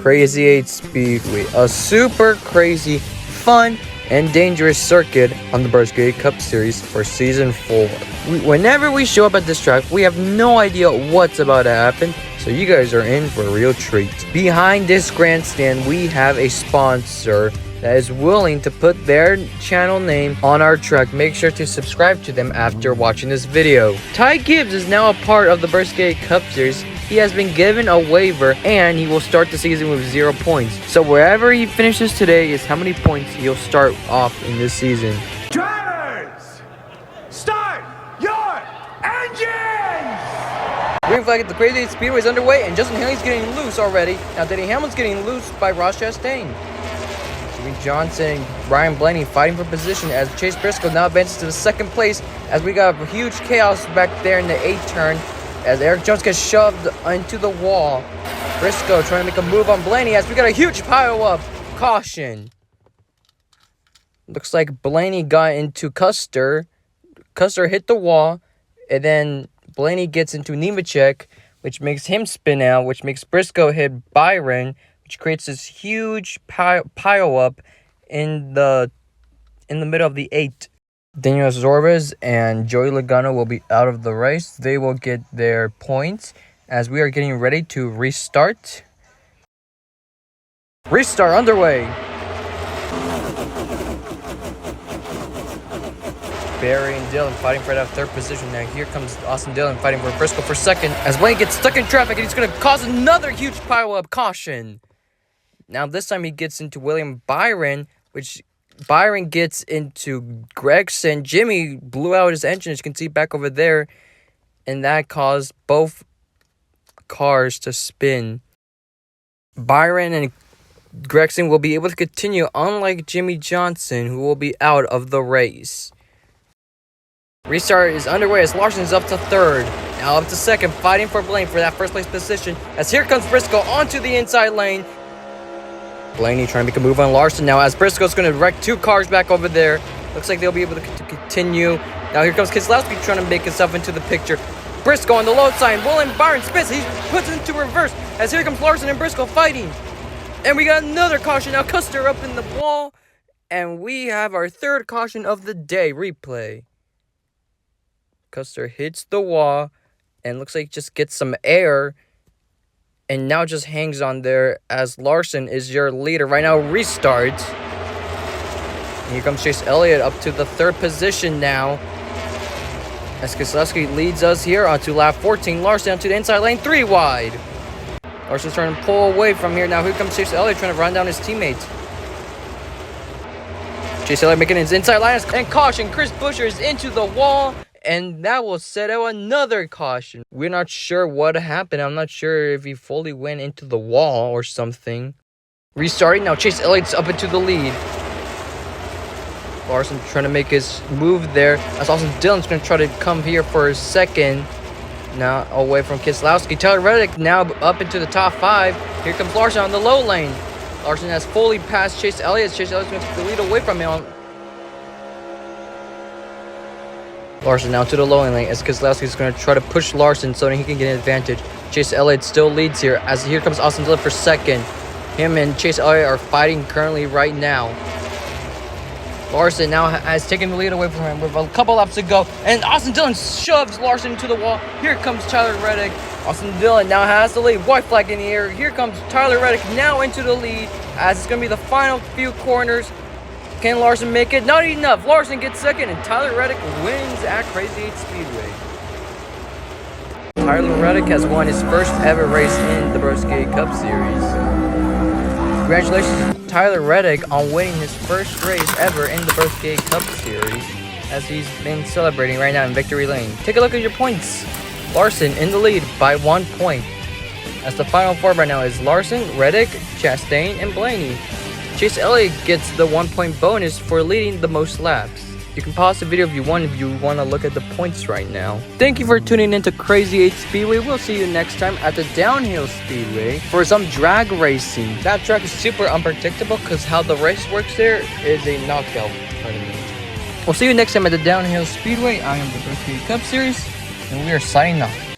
Crazy 8 Speedway, a super crazy, fun, and dangerous circuit on the Broski8 Cup Series for Season 4. Whenever we show up at this track, we have no idea what's about to happen, so you guys are in for a real treat. Behind this grandstand, we have a sponsor that is willing to put their channel name on our track. Make sure to subscribe to them after watching this video. Ty Gibbs is now a part of the Broski8 Cup Series. He has been given a waiver and he will start the season with 0 points. So wherever he finishes today is how many points he'll start off in this season. Drivers, start your engines! Green flag at the Crazy 8 Speedway is underway and Justin Haley's getting loose already. Now Denny Hamlin's getting loose by Ross Chastain. Jimmy Johnson and Ryan Blaney fighting for position as Chase Briscoe now advances to the second place as we got huge chaos back there in the 8th turn as Eric Jones gets shoved into the wall. Briscoe trying to make a move on Blaney as we got a huge pile up. Caution. Looks like Blaney got into Custer. Custer hit the wall and then Blaney gets into Nemechek, which makes him spin out, which makes Briscoe hit Byron, which creates this huge pile up in the middle of the 8. Daniel Zorbas and Joey Logano will be out of the race. They will get their points as we are getting ready to restart. Restart underway. Barry and Dillon fighting for that 3rd position. Now here comes Austin Dillon fighting for Briscoe for 2nd as Wayne gets stuck in traffic and he's going to cause another huge pile up. Caution. Now this time he gets into William Byron, which Byron gets into Gregson. Jimmy blew out his engine, as you can see back over there, and that caused both cars to spin. Byron and Gregson will be able to continue, unlike Jimmy Johnson, who will be out of the race. Restart is underway as Larson is up to 3rd. Now up to 2nd, fighting for Blaine for that 1st place position, as here comes Briscoe onto the inside lane. Blaney trying to make a move on Larson now as Briscoe's going to wreck 2 cars back over there. Looks like they'll be able to continue. Now here comes Keselowski trying to make himself into the picture. Briscoe on the low side. William Byron spins. He puts it into reverse as here comes Larson and Briscoe fighting. And we got another caution. Now Custer up in the wall. And we have our 3rd caution of the day. Replay. Custer hits the wall and looks like just gets some air. And now just hangs on there as Larson is your leader. Right now, restart. And here comes Chase Elliott up to the 3rd position now. As Keselowski leads us here onto lap 14. Larson onto the inside lane, 3 wide. Larson's trying to pull away from here. Now here comes Chase Elliott trying to run down his teammates. Chase Elliott making his inside line. And caution, Chris Buescher is into the wall. And that will set out another caution. We're not sure what happened. I'm not sure if he fully went into the wall or something. Restarting. Now Chase Elliott's up into the lead. Larson trying to make his move there. As Austin Dillon's going to try to come here for a 2nd. Now away from Keselowski. Tyler Reddick now up into the top 5. Here comes Larson on the low lane. Larson has fully passed Chase Elliott. Chase Elliott's going to take the lead away from him. Larson now to the low lane as Keselowski is going to try to push Larson so that he can get an advantage. Chase Elliott still leads here as here comes Austin Dillon for 2nd. Him and Chase Elliott are fighting currently right now. Larson now has taken the lead away from him with a couple laps to go. And Austin Dillon shoves Larson into the wall. Here comes Tyler Reddick. Austin Dillon now has the lead. White flag in the air. Here comes Tyler Reddick now into the lead as it's going to be the final few corners. Can Larson make it? Not enough. Larson gets 2nd, and Tyler Reddick wins at Crazy 8 Speedway. Tyler Reddick has won his 1st ever race in the Broski8 Cup Series. Congratulations to Tyler Reddick on winning his 1st race ever in the Broski8 Cup Series, as he's been celebrating right now in victory lane. Take a look at your points. Larson in the lead by 1 point. As the final 4 right now is Larson, Reddick, Chastain, and Blaney. Chase Elliott gets the 1-point bonus for leading the most laps. You can pause the video if you want to look at the points right now. Thank you for tuning into Crazy 8 Speedway. We'll see you next time at the Downhill Speedway for some drag racing. That track is super unpredictable because how the race works there is a knockout tournament. We'll see you next time at the Downhill Speedway. I am the Broski8 Cup Series, and we are signing off.